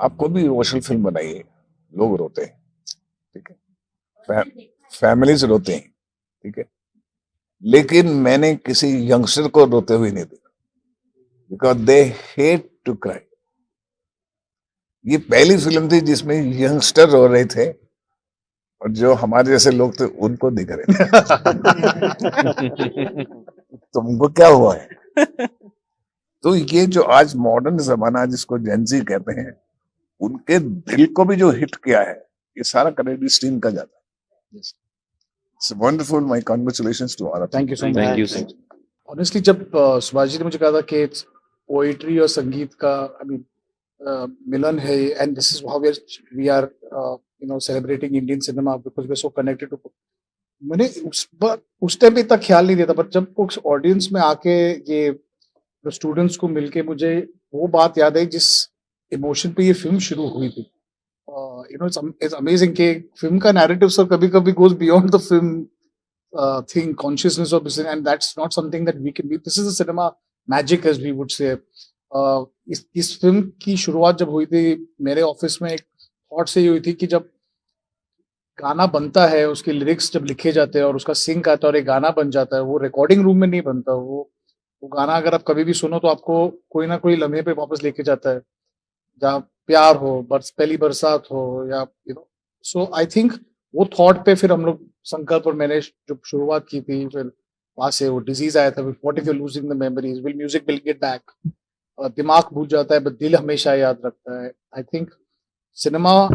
आप कोई भी इमोशनल फिल्म बनाइए, लोग रोते हैं, ठीक है? फैमिलीज रोते हैं, ठीक है? लेकिन मैंने किसी यंगस्टर को रोते हुए नहीं देखा, because they hate to cry. ये पहली फिल्म थी जिसमें यंगस्टर रो रहे थे और जो हमारे जैसे लोग थे उनको दिख रहे थे। तुमको क्या हुआ है? तो ये जो आज मॉडर्न जमाना जिसको जेंजी कहते हैं, उनके दिल को भी जो हिट किया है, ये सारा क्रेडिट इस टीम का जाता है। It's wonderful, my congratulations to all of thank you so much. Thank you sir. Honestly जब सुभाष जी ने मुझे कहा था कि पोइट्री और संगीत का मिलन है, and this is how we are celebrating Indian cinema because we are so connected to, मैंने उस टाइम पे इतना ख्याल नहीं दिया था, बट जब उस ऑडियंस में आके ये स्टूडेंट्स को मिलके मुझे वो बात याद आई जिस इमोशन पे ये फिल्म शुरू हुई थी। इट्स अमेजिंग कि फिल्म का नैरेटिव सर कभी कभी goes beyond the film thing, consciousness of business, and that's not something that we can be. This is a cinema magic, as we would say. इस film की शुरुआत जब हुई थी मेरे ऑफिस में, एक थॉट से ही हुई थी कि जब गाना बनता है, उसके लिरिक्स जब लिखे जाते हैं और उसका सिंक आता है और एक गाना बन जाता है, वो रिकॉर्डिंग रूम में नहीं बनता। वो गाना अगर आप कभी भी सुनो तो आपको कोई ना कोई लम्हे पे वापस लेके जाता है, जहाँ प्यार हो, पहली बरसात हो, या सो आई थिंक वो थॉट पे फिर हम लोग संकल्प और मैंने जो शुरुआत की थी, फिर वहां से वो डिजीज आया था, what if you losing the memories, will music will get back. दिमाग भूल जाता है बट दिल हमेशा याद रखता है। आई थिंक सिनेमा,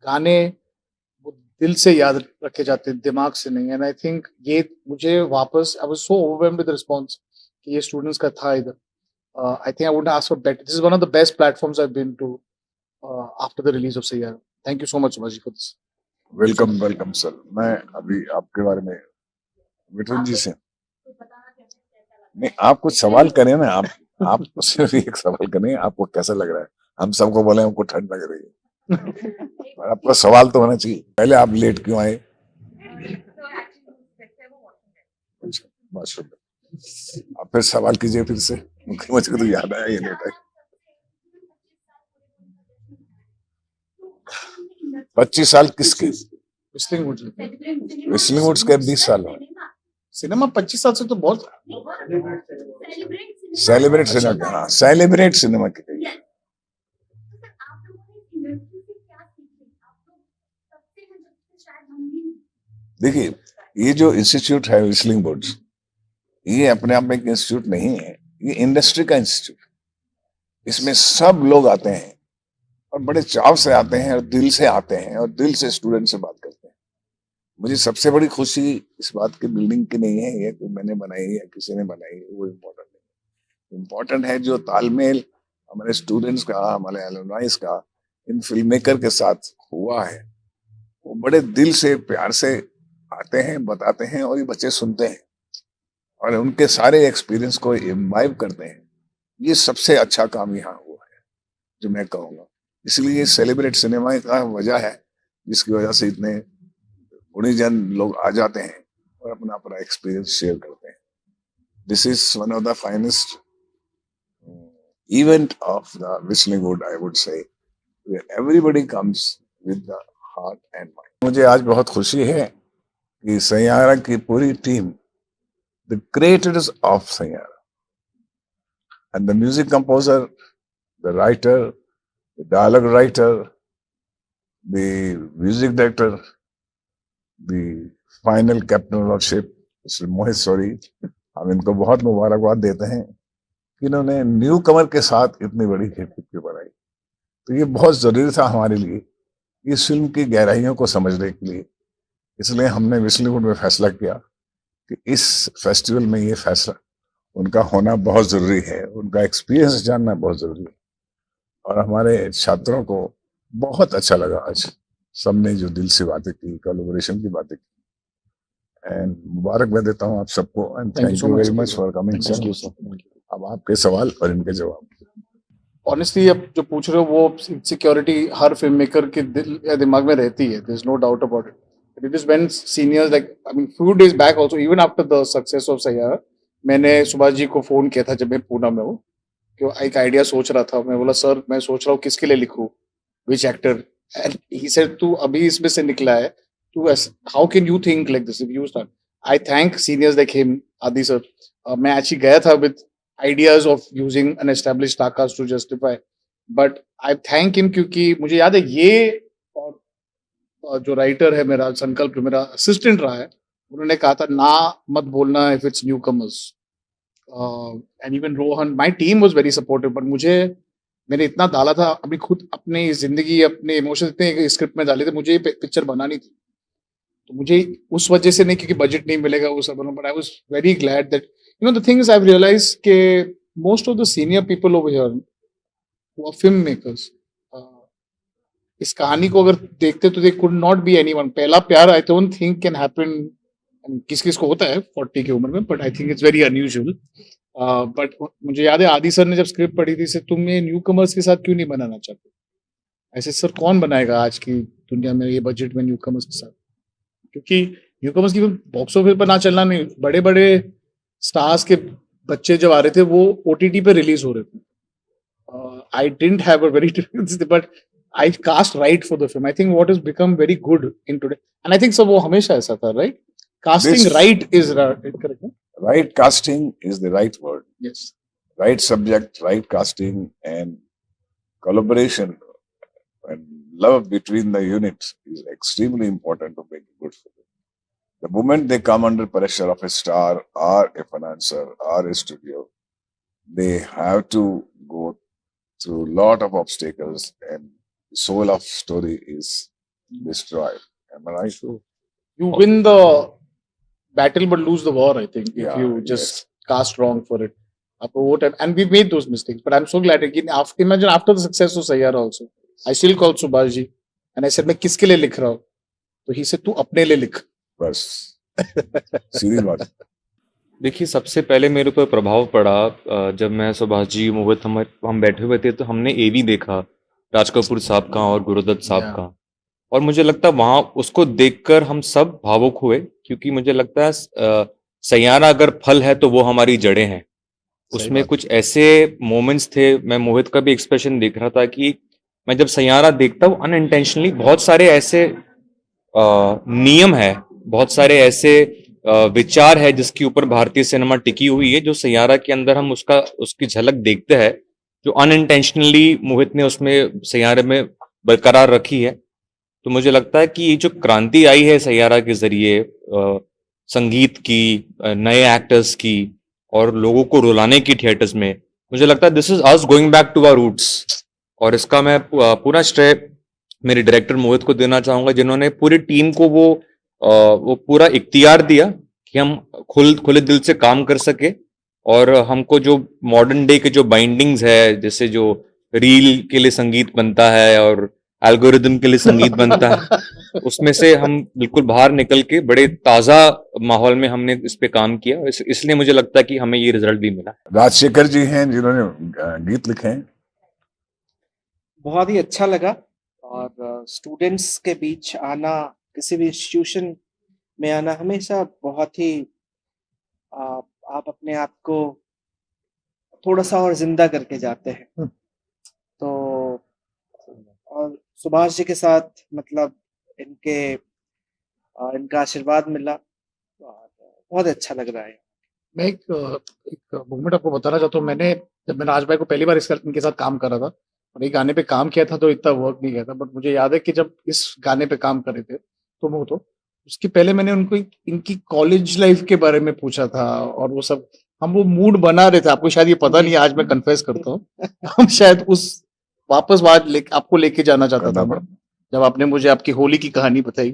गाने वो दिल से याद रखे जाते हैं, दिमाग से नहीं। एंड आई थिंक ये मुझे वापस, I was so overwhelmed with response कि ये स्टूडेंट्स का था इधर। I think I wouldn't ask for better. This is one of the best platforms I've been to after the release of Sayyara. Thank you so much, Subhaji, for this. Welcome welcome sir. मैं अभी आपके बारे में विठल जी से नहीं, आप कुछ सवाल करें ना। आप सिर्फ एक सवाल करें, आपको कैसा लग रहा है? हम सबको बोले हमको ठंड लग रही है, पर आपका सवाल तो होना चाहिए। पहले आप लेट क्यों आए? आप फिर सवाल कीजिए फिर से, मुझे तो याद आया ये लेट है। 25 साल किसके? Whistling Woods. विस्लिंग वुड्स के 20 साल हुए। सिनेमा 25 साल से तो बहुत सेलिब्रेट सिनेमा, हाँ सेलिब्रेट सिनेमा की कहिए। देखिए, ये जो इंस्टीट्यूट है विस्लिंग वुड्स, ये अपने आप में एक इंस्टीट्यूट नहीं है, ये इंडस्ट्री का इंस्टीट्यूट। इसमें सब लोग आते हैं और बड़े चाव से आते हैं और दिल से आते हैं और दिल से स्टूडेंट से बात करते हैं। मुझे सबसे बड़ी खुशी इस बात की बिल्डिंग की नहीं है, ये कि मैंने बनाई है या किसी ने बनाई है, वो इम्पोर्टेंट नहीं। इम्पोर्टेंट है जो तालमेल हमारे स्टूडेंट्स का, हमारे एलुमनाइज का इन फिल्म मेकर के साथ हुआ है। वो बड़े दिल से प्यार से आते हैं, बताते हैं और ये बच्चे सुनते हैं और उनके सारे एक्सपीरियंस को इम्बाइब करते हैं। ये सबसे अच्छा काम यहाँ हुआ है जो मैं कहूँगा। इसलिए सेलिब्रेट सिनेमा का वजह है जिसकी वजह से इतने गुणीजन लोग आ जाते हैं और अपना अपना एक्सपीरियंस शेयर करते हैं। This is one of the finest event of the whistling would, I would say, where everybody comes with the heart and mind. मुझे आज बहुत खुशी है कि सैयारा की पूरी team, the creators of Sayyara, and the music composer, the writer, the dialogue writer, the music director, the final captain of ship, Mr. Mohit Sori, हम इनको बहुत मुबारकबाद देते हैं कि इन्होंने न्यू कमर के साथ इतनी बड़ी हिट पिक्चर बनाई। तो ये बहुत जरूरी था हमारे लिए इस फिल्म की गहराइयों को समझने के लिए। इसलिए हमने विस्लिंग वुड में फैसला किया कि इस फेस्टिवल में ये फैसला उनका होना बहुत जरूरी है, उनका एक्सपीरियंस जानना बहुत जरूरी है। और हमारे छात्रों को बहुत अच्छा लगा आज, सबने जो दिल से बातें की, कोलैबोरेशन की बातें की। एंड मुबारक मैं देता हूँ आप सबको, and thank you very much for coming sir. अब आपके सवाल और इनके जवाब। ऑनेस्टली अब जो पूछ रहे हो वो इनसिक्योरिटी हर फिल्म मेकर के दिल या दिमाग में रहती है, there is no doubt about it. But it is when seniors, like I mean few days back also, even after the success of Saiyaara, मैंने सुभाष जी को फोन किया था जब मैं पूना में हूँ कि एक आइडिया सोच रहा था, मैं बोला सर मैं सोच रहा हूँ किसके लिए लिखूं, which actor, and he said तू अभी इसमें से निकला है, तू how can you think like this if you start. I thank seniors like him, Aadi sir. मैं एक्चुअली गया था with ideas of using an established starcast to justify, but I thank him क्योंकि मुझे याद है ये, और जो राइटर है मेरा संकल्प, जो मेरा असिस्टेंट रहा है, उन्होंने कहा था ना मत बोलना if it's new commerce, and even Rohan, my team was very supportive, but मुझे, मैंने इतना डाला था अभी खुद, अपनी जिंदगी अपने इमोशंस इतने स्क्रिप्ट में डाले थे, मुझे ये पिक्चर बनानी थी, तो मुझे उस वजह से नहीं क्योंकि बजट नहीं मिलेगा वो सब, but I was very glad that you know the thing is I have realised के most of the senior people over here who are filmmakers, इस कहानी को अगर देखते तो they could not be anyone. पहला प्यार I don't think can happen, किस किस को होता है 40 की उम्र में, but I think it's very unusual. बट मुझे याद है आदि सर ने जब स्क्रिप्ट पढ़ी थी, से तुम ये न्यू कमर्स के साथ क्यों नहीं बनाना चाहते, ऐसे सर कौन बनाएगा आज की दुनिया में ये बजट में न्यू कमर्स के साथ, क्योंकि न्यू कमर्स की बॉक्स ऑफिस पर ना चलना नहीं, बड़े बड़े स्टार्स के बच्चे जब आ रहे थे वो ओटीटी पे रिलीज हो रहे थे। I didn't have a very but I cast right for the film. I think what has become very good in today, and I think so वो हमेशा ऐसा था, right? Casting This- right is correct, no? Right casting is the right word. Yes. Right subject, right casting, and collaboration and love between the units is extremely important to make a good film. The moment they come under pressure of a star or a financer or a studio, they have to go through a lot of obstacles and the soul of story is destroyed. Am I right? So you win the battle but lose the war, I think, if Yeah, you just cast wrong for it. And we made those mistakes, but I'm so glad again. Imagine after the success of Sayyara also, I still called Subhash ji and I said, मैं किसके लिए लिख रहा हूँ? तो he said, तू अपने लिए लिख. बस सीधी बात. देखिए, सबसे पहले मेरे ऊपर प्रभाव पड़ा जब मैं, सुभाष जी, मोहित, हम बैठे हुए थे तो हमने एवी देखा, राज कपूर साहब का और गुरुदत्त साहब Yeah. का, और मुझे लगता है वहां उसको देखकर हम सब भावुक हुए, क्योंकि मुझे लगता है सैयारा अगर फल है तो वो हमारी जड़ें हैं। उसमें कुछ ऐसे मोमेंट्स थे, मैं मोहित का भी एक्सप्रेशन देख रहा था कि मैं जब सैयारा देखता हूँ अनइंटेंशनली, बहुत सारे ऐसे नियम है, बहुत सारे ऐसे विचार है जिसके ऊपर भारतीय सिनेमा टिकी हुई है, जो सैयारा के अंदर हम उसकी झलक देखते हैं, जो अनइंटेंशनली मोहित ने उसमें सैयारे में बरकरार रखी है। तो मुझे लगता है कि ये जो क्रांति आई है सैयारा के जरिए, संगीत की, नए एक्टर्स की, और लोगों को रुलाने की थिएटर्स में, मुझे लगता है this is us going back to our roots. और इसका मैं पूरा श्रेय मेरे डायरेक्टर मोहित को देना चाहूंगा, जिन्होंने पूरी टीम को वो पूरा इख्तियार दिया कि हम खुले दिल से काम कर सके, और हमको जो मॉडर्न डे के जो बाइंडिंग्स है, जैसे जो रील के लिए संगीत बनता है और एल्गोरिदम के लिए संगीत बनता है, उसमें से हम बिल्कुल बाहर निकल के बड़े ताजा माहौल में हमने इस पे काम किया, इसलिए मुझे लगता है कि हमें ये रिजल्ट भी मिला। राजशेखर जी हैं जिन्होंने गीत लिखे हैं. बहुत ही अच्छा लगा, और स्टूडेंट्स के बीच आना, किसी भी इंस्टीट्यूशन में आना, हमेशा बहुत ही आप अपने आप को थोड़ा सा और जिंदा करके जाते हैं। तो और सुभाष जी के साथ मतलब इनका आशीर्वाद मिला, और बहुत अच्छा लग रहा है। मैं एक मोमेंट आपको बताना चाहता हूँ। जब मैंने राज भाई को पहली बार इनके साथ काम करा था और एक गाने पे काम किया था, तो इतना वर्क नहीं किया था, बट मुझे याद है कि जब इस गाने पे काम कर रहे थे तो उसके पहले मैंने उनको इनकी कॉलेज लाइफ के बारे में पूछा था, और वो सब हम वो मूड बना रहे थे। आपको शायद ये पता नहीं है, आज मैं कन्फेस करता हूँ हम शायद उस वापस आपको लेके जाना चाहता था मैं, जब आपने मुझे आपकी होली की कहानी बताई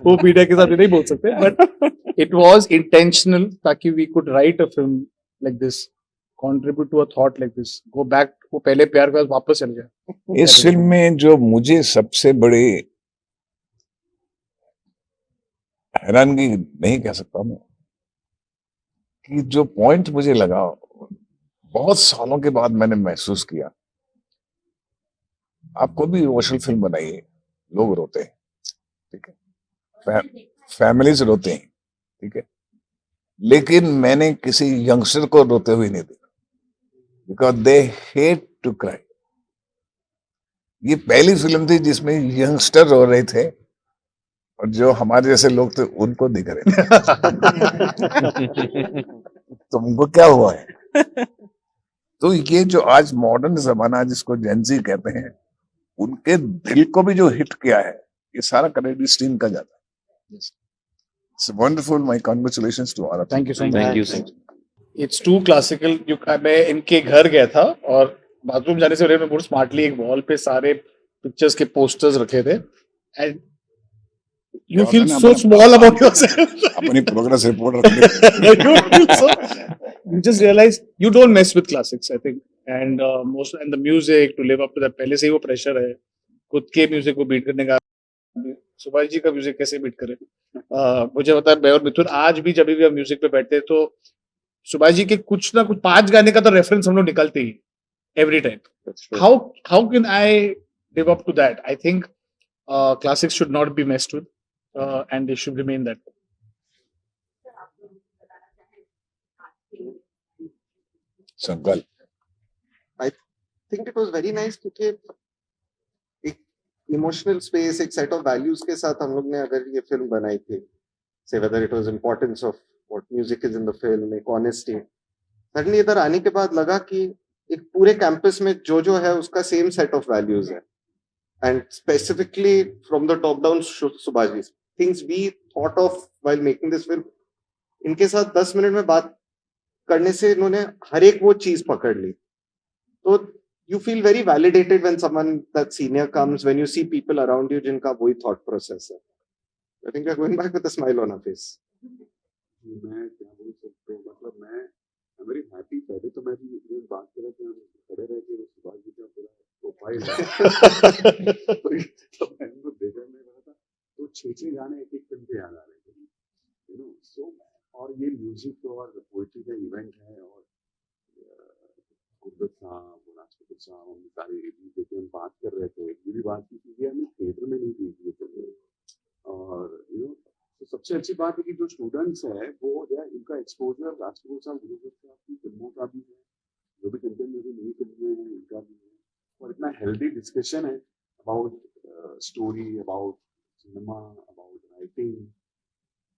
वो मीडिया के साथ नहीं बोल सकते, बट इट वाज इंटेंशनल, ताकि we could write a film like this, contribute to a thought like this, go back, वो पहले प्यार के बाद वापस चल गया। इस फिल्म में जो मुझे सबसे बड़ी हैरानगी नहीं कह सकता मैं, कि जो पॉइंट मुझे लगा, बहुत सालों के बाद मैंने महसूस किया, आप कोई भी इमोशनल फिल्म बनाइए, लोग रोते हैं, ठीक है, फैमिलीज रोते हैं, ठीक है, लेकिन मैंने किसी यंगस्टर को रोते हुए नहीं देखा, because they hate to cry. ये पहली फिल्म थी जिसमें यंगस्टर रो रहे थे और जो हमारे जैसे लोग थे उनको दिख रहे थे। तुमको क्या हुआ है? तो ये जो आज मॉडर्न जमाना जिसको जेंजी कहते हैं, उनके दिल को भी जो हिट किया है, ये सारा क्रेडिट इस टीम का जाता है। It's wonderful. My congratulations to all of you. Thank you so much. Thank you, sir. It's too classical. मैं इनके घर गया था और बाथरूम जाने से पहले मैं बहुत स्मार्टली एक वॉल पे सारे पिक्चर्स के पोस्टर्स रखे थे and you feel so small about yourself. अपनी progress report You just realize you don't mess with classics, I think, and most and the music to live up to that. पहले से ही वो pressure है खुद के music को beat करने का। सुभाष जी का म्यूजिक कैसे बीट करे? मुझे पता है, मैं और मिथुन आज भी जब भी हम म्यूजिक पे बैठते हैं तो सुभाष जी के कुछ ना कुछ 5 गाने का तो रेफरेंस हम लोग निकलते ही every time. How can I live up to that? I think classics should not be messed with, and they should remain that way. संकल्प। I think it was very nice क्योंकि एक इमोशनल स्पेस, एक set of values के साथ हम लोग ने अगर ये फिल्म बनाई थी, से whether it was importance of what music is in the film, एक ऑनेस्टी, सडनली इधर आने के बाद लगा कि एक पूरे कैंपस में जो है उसका सेम सेट ऑफ वैल्यूज है, and specifically from the top down Subhash ji, things we thought of while making this film, इनके साथ 10 मिनट में बात करने से इन्होंने हर एक वो चीज पकड़ ली। तो you feel very validated when someone that senior comes, when you see people around you जिनका वही thought process है। I think we are going back with a smile on our face. मैं क्या बोल सकते हैं, मतलब मैं very happy। पहले तो मैं भी बात कर रहा था, खड़े रह के सुभाष जी का पूरा प्रोफाइल तो मैंने उनको देखा, मैं रहा था तो 6 गाने एक फिल्म के याद आ रहे थे, सो और ये म्यूजिक और पोइट्री का इवेंट है, और गुरबत साहब, राजपूत साहब, हम सारे देखिए हम बात कर रहे थे, ये भी बात की थी हमें थिएटर में नहीं देखी थे, और तो सबसे अच्छी बात है कि जो स्टूडेंट्स है वो इनका एक्सपोजर राजपूत साहब, गुरबत साहब की फिल्मों का भी है, जो भी कंटेम्परेरी नई फिल्में हैं उनका भी है, और इतना हेल्दी डिस्कशन है about story, about cinema, about writing,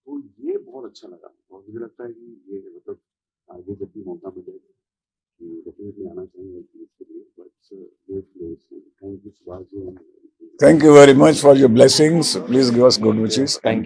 तो ये बहुत अच्छा लगा। और मुझे लगता है कि ये मतलब आगे जब भी मौका मिले डेफिनेटली आना चाहिए इसके लिए। Thank you, Subhash ji. Thank you very much for your blessings. Please give us good wishes. Thank you.